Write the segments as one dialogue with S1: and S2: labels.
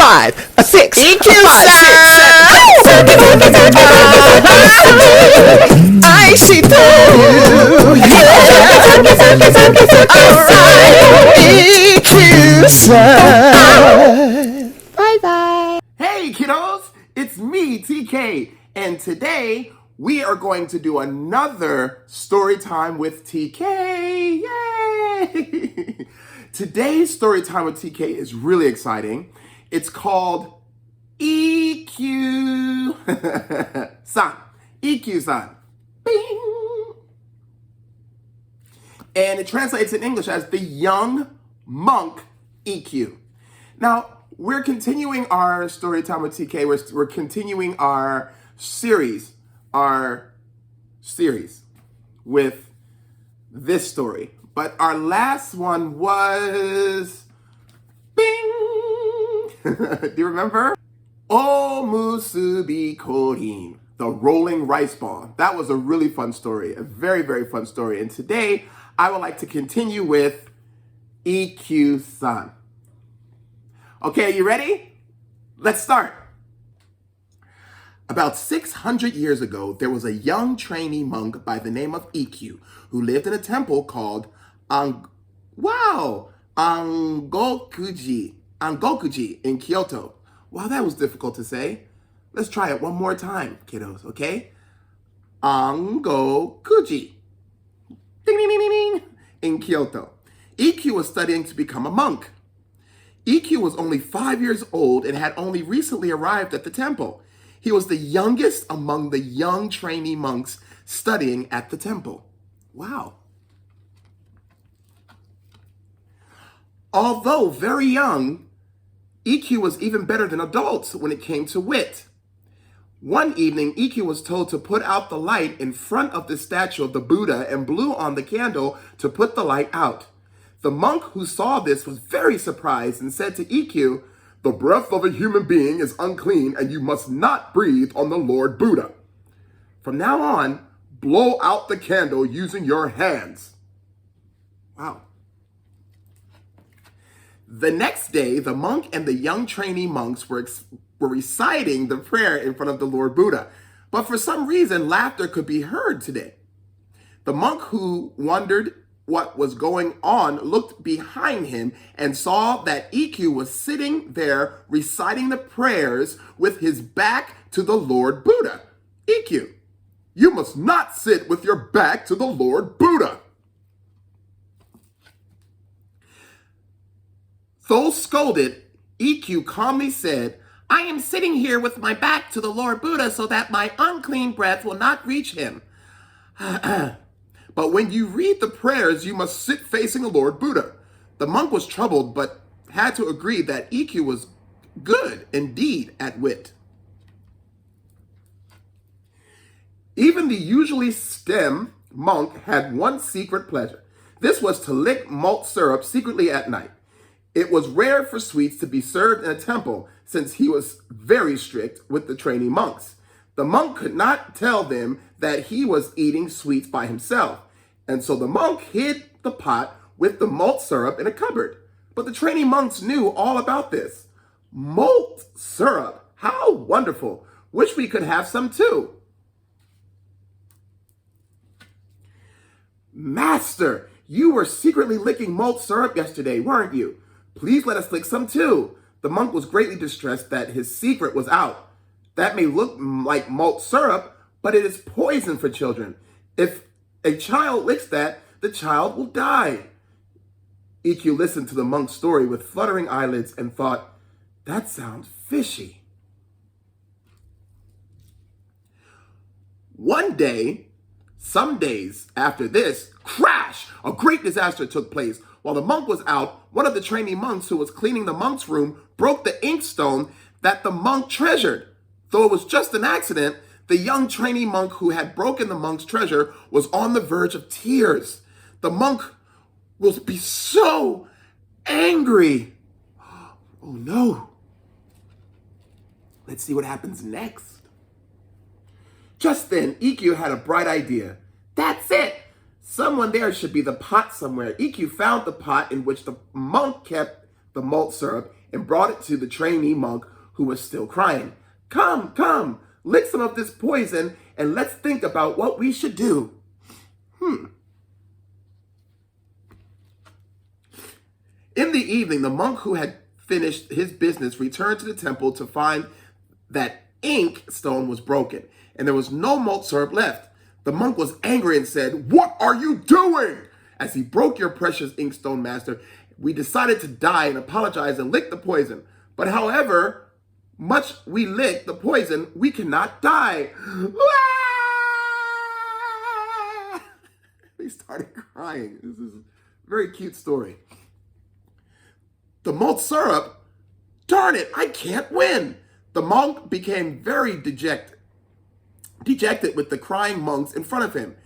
S1: 5, a 6,
S2: Ikkyu
S1: a 5, 6, 7. I see through. Alright, Ikkyu-san.
S2: Bye-bye.
S3: Hey kiddos, it's me, TK, and today we are going to do another story time with TK. Yay! Today's story time with TK is really exciting. It's called Ikkyu-san. Ikkyu-san. Bing! And it translates in English as the young monk Ikkyu. Now, we're continuing our story time with TK. We're continuing our series with this story. But our last one was bing. Do you remember? Omusubi korin, the rolling rice ball. That was a really fun story, a very, very fun story. And today, I would like to continue with Ikkyu-san. Okay, are you ready? Let's start. About 600 years ago, there was a young trainee monk by the name of Ikkyu who lived in a temple called Angokuji in Kyoto. Wow, that was difficult to say. Let's try it one more time, kiddos, okay? Angokuji. Ding, ding, ding, ding, ding. In Kyoto. Ikkyu was studying to become a monk. Ikkyu was only 5 years old and had only recently arrived at the temple. He was the youngest among the young trainee monks studying at the temple. Wow. Although very young, Ikkyu was even better than adults when it came to wit. One evening, Ikkyu was told to put out the light in front of the statue of the Buddha and blew on the candle to put the light out. The monk who saw this was very surprised and said to Ikkyu, "The breath of a human being is unclean and you must not breathe on the Lord Buddha. From now on, blow out the candle using your hands." Wow. The next day, the monk and the young trainee monks were reciting the prayer in front of the Lord Buddha. But for some reason, laughter could be heard today. The monk, who wondered what was going on, looked behind him and saw that Ikkyu was sitting there reciting the prayers with his back to the Lord Buddha. "Ikkyu, you must not sit with your back to the Lord Buddha." Though scolded, Ikkyu calmly said, "I am sitting here with my back to the Lord Buddha so that my unclean breath will not reach him. But when you read the prayers, you must sit facing the Lord Buddha." The monk was troubled, but had to agree that Ikkyu was good indeed at wit. Even the usually stem monk had one secret pleasure. This was to lick malt syrup secretly at night. It was rare for sweets to be served in a temple, since he was very strict with the trainee monks. The monk could not tell them that he was eating sweets by himself, and so the monk hid the pot with the malt syrup in a cupboard. But the trainee monks knew all about this. Malt syrup, how wonderful! Wish we could have some too. "Master, you were secretly licking malt syrup yesterday, weren't you? Please let us lick some too." The monk was greatly distressed that his secret was out. "That may look like malt syrup, but it is poison for children. If a child licks that, the child will die." Ikkyu listened to the monk's story with fluttering eyelids and thought, "That sounds fishy." One day, some days after this, crash! A great disaster took place. While the monk was out, one of the trainee monks who was cleaning the monk's room broke the inkstone that the monk treasured. Though it was just an accident, the young trainee monk who had broken the monk's treasure was on the verge of tears. The monk will be so angry. Oh no. Let's see what happens next. Just then, Ikkyu had a bright idea. "That's it! Someone there should be the pot somewhere." Ikkyu found the pot in which the monk kept the malt syrup and brought it to the trainee monk who was still crying. Come, come, lick some of this poison and let's think about what we should do. In the evening, the monk who had finished his business returned to the temple to find that ink stone was broken and there was no malt syrup left. The monk was angry and said, "What are you doing?" As he broke your precious inkstone, master, we decided to die and apologize and lick the poison. But however much we lick the poison, we cannot die. He started crying. This is a very cute story. The malt syrup, darn it, I can't win. The monk became very dejected with the crying monks in front of him.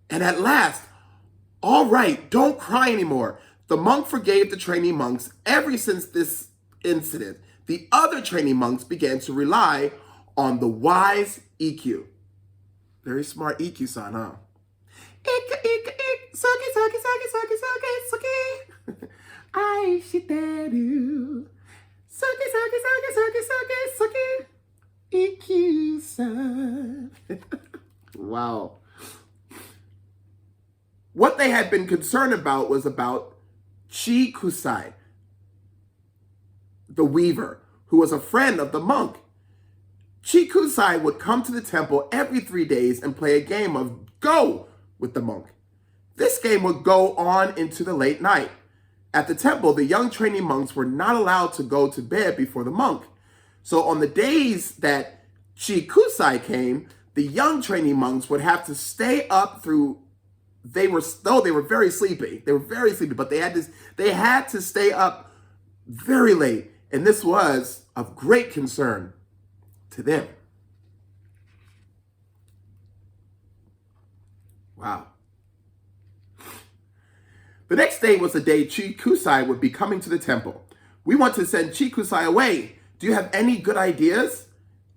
S3: And at last, all right, don't cry anymore. The monk forgave the trainee monks. Ever since this incident, the other trainee monks began to rely on the wise Ikkyu. Very smart Ikkyu-san, huh? Ikka, ikka, ikka, suki, suki, suki, suki, suki, suki. I shiteru. Suki, suki, suki, suki, suki, suki. Ikkyu-san. Wow. What they had been concerned about was about Chikusai, the weaver, who was a friend of the monk. Chikusai would come to the temple every 3 days and play a game of Go with the monk. This game would go on into the late night. At the temple, the young trainee monks were not allowed to go to bed before the monk. So on the days that Chikusai came, the young trainee monks would have to stay up through. They were very sleepy. They were very sleepy, but they had to stay up very late, and this was of great concern to them. Wow. The next day was the day Chikusai would be coming to the temple. We want to send Chikusai away. Do you have any good ideas?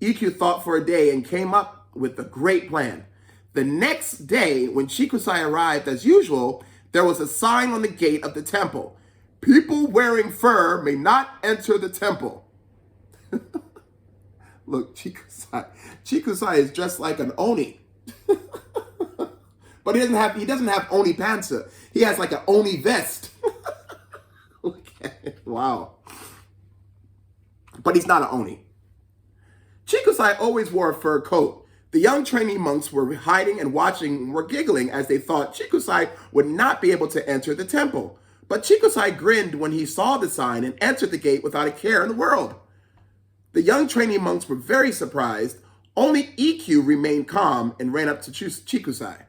S3: Ikkyu thought for a day and came up with a great plan. The next day, when Chikusai arrived as usual, there was a sign on the gate of the temple. People wearing fur may not enter the temple. Look, Chikusai is dressed like an oni. But he doesn't have oni pants. He has like an oni vest. Look at it. Wow. But he's not an oni. Chikusai always wore a fur coat. The young trainee monks were hiding and watching and were giggling as they thought Chikusai would not be able to enter the temple. But Chikusai grinned when he saw the sign and entered the gate without a care in the world. The young trainee monks were very surprised. Only Ikkyu remained calm and ran up to Chikusai.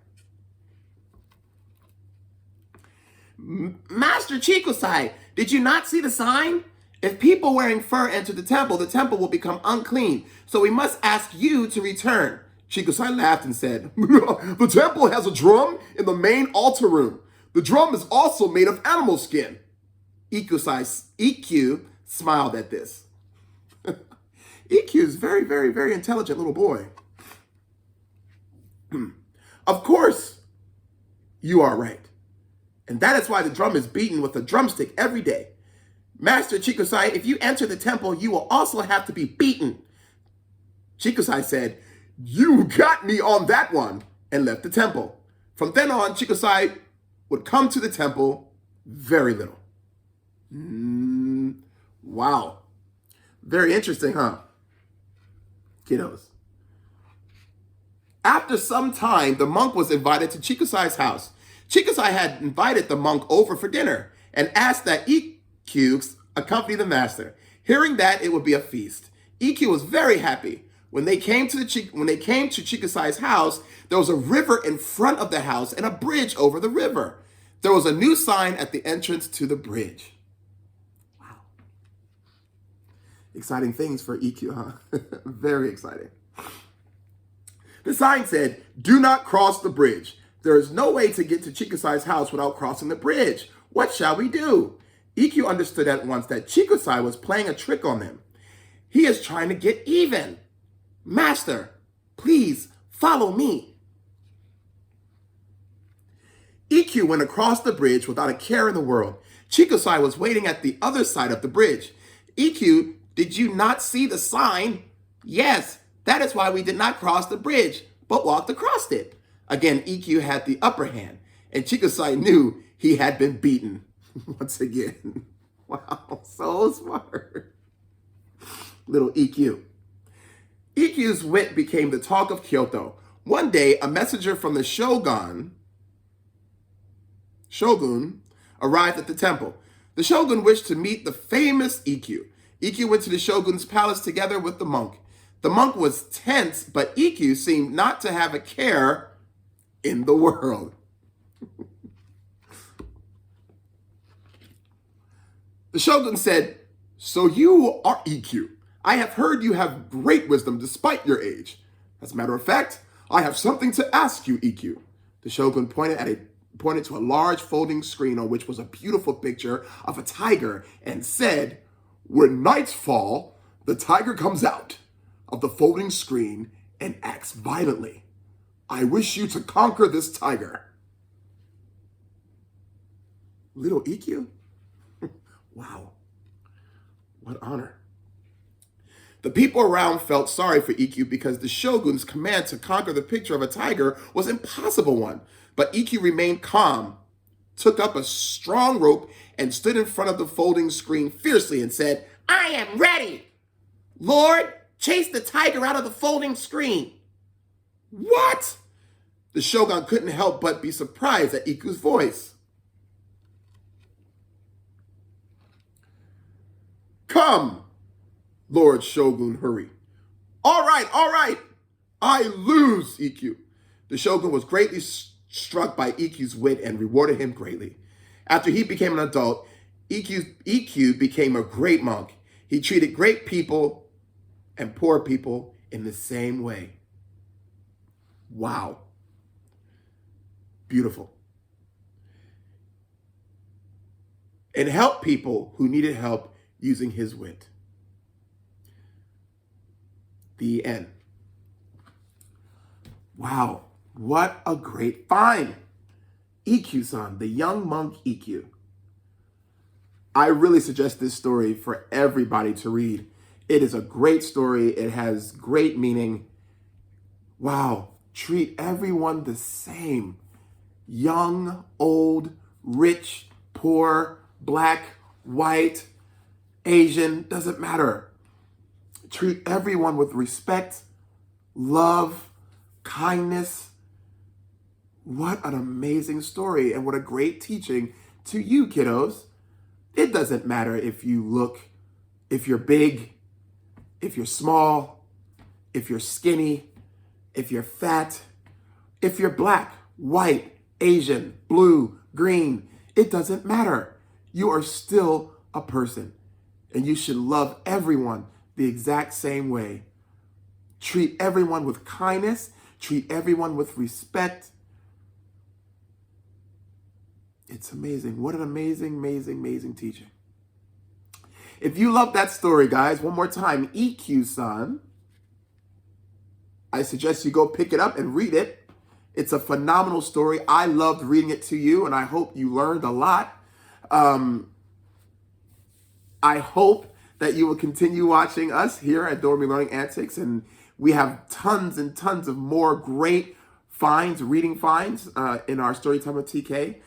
S3: Master Chikusai, did you not see the sign? If people wearing fur enter the temple will become unclean. So we must ask you to return. Chikusai laughed and said, the temple has a drum in the main altar room. The drum is also made of animal skin. Ikkyu smiled at this. Ikkyu is very, very, very intelligent little boy. Of course, you are right. And that is why the drum is beaten with a drumstick every day. Master Chikusai, if you enter the temple, you will also have to be beaten. Chikusai said, you got me on that one, and left the temple. From then on, Chikusai would come to the temple very little. Wow. Very interesting, huh? Kiddos. After some time, the monk was invited to Chikusai's house. Chikusai had invited the monk over for dinner and asked that Ikkyu accompany the master. Hearing that it would be a feast, Ikkyu was very happy. When they came to Chikusai's house, there was a river in front of the house and a bridge over the river. There was a new sign at the entrance to the bridge. Wow. Exciting things for Ikkyu, huh? Very exciting. The sign said, do not cross the bridge. There is no way to get to Chikusai's house without crossing the bridge. What shall we do? Ikkyu understood at once that Chikusai was playing a trick on them. He is trying to get even. Master, please follow me. Ikkyu went across the bridge without a care in the world. Chikusai was waiting at the other side of the bridge. Ikkyu, did you not see the sign? Yes, that is why we did not cross the bridge, but walked across it. Again, Ikkyu had the upper hand, and Chikosai knew he had been beaten. Once again. Wow, so smart. Little Ikkyu. Ikkyu's wit became the talk of Kyoto. One day, a messenger from the shogun arrived at the temple. The shogun wished to meet the famous Ikkyu. Ikkyu went to the shogun's palace together with the monk. The monk was tense, but Ikkyu seemed not to have a care in the world. The shogun said, "So you are Ikkyu. I have heard you have great wisdom despite your age. As a matter of fact, I have something to ask you, Ikkyu." The shogun pointed to a large folding screen on which was a beautiful picture of a tiger and said, "When nights fall, the tiger comes out of the folding screen and acts violently. I wish you to conquer this tiger." Little Ikkyu? Wow, what honor. The people around felt sorry for Ikkyu because the shogun's command to conquer the picture of a tiger was an impossible one. But Ikkyu remained calm, took up a strong rope, and stood in front of the folding screen fiercely and said, "I am ready. Lord, chase the tiger out of the folding screen." What? The shogun couldn't help but be surprised at Ikkyu's voice. "Come, Lord Shogun, hurry." All right. I lose, Ikkyu." The shogun was greatly struck by Ikkyu's wit and rewarded him greatly. After he became an adult, Ikkyu became a great monk. He treated great people and poor people in the same way. Wow. Beautiful. And helped people who needed help using his wit. The end. Wow, what a great find. Ikkyu-san, the young monk Ikkyu. I really suggest this story for everybody to read. It is a great story. It has great meaning. Wow, treat everyone the same. Young, old, rich, poor, black, white, Asian, doesn't matter. Treat everyone with respect, love, kindness. What an amazing story and what a great teaching to you, kiddos. It doesn't matter if you're big, if you're small, if you're skinny, if you're fat, if you're black, white, Asian, blue, green. It doesn't matter. You are still a person. And you should love everyone the exact same way. Treat everyone with kindness. Treat everyone with respect. It's amazing. What an amazing teaching. If you love that story, guys, one more time, Ikkyu-san, I suggest you go pick it up and read it. It's a phenomenal story. I loved reading it to you, and I hope you learned a lot. I hope that you will continue watching us here at Doremi Learning Antics, and we have tons and tons of more great finds, reading finds in our Storytime with TK.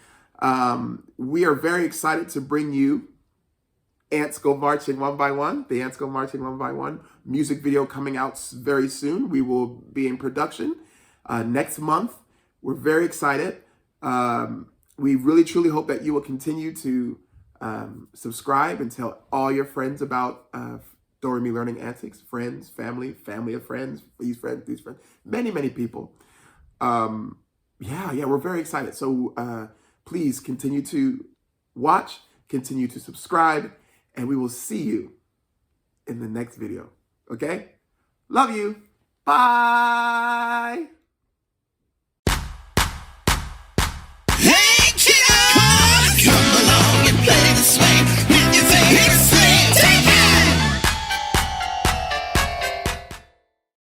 S3: We are very excited to bring you Ants Go Marching One by One, the Ants Go Marching One by One music video coming out very soon. We will be in production next month. We're very excited. We really, truly hope that you will continue to subscribe and tell all your friends about Doremi Learning Antics, friends, family of friends, these friends, many people. We're very excited. So please continue to watch, continue to subscribe, and we will see you in the next video. Okay? Love you. Bye.
S2: Hey, kiddo! Come along and play the swing with your face.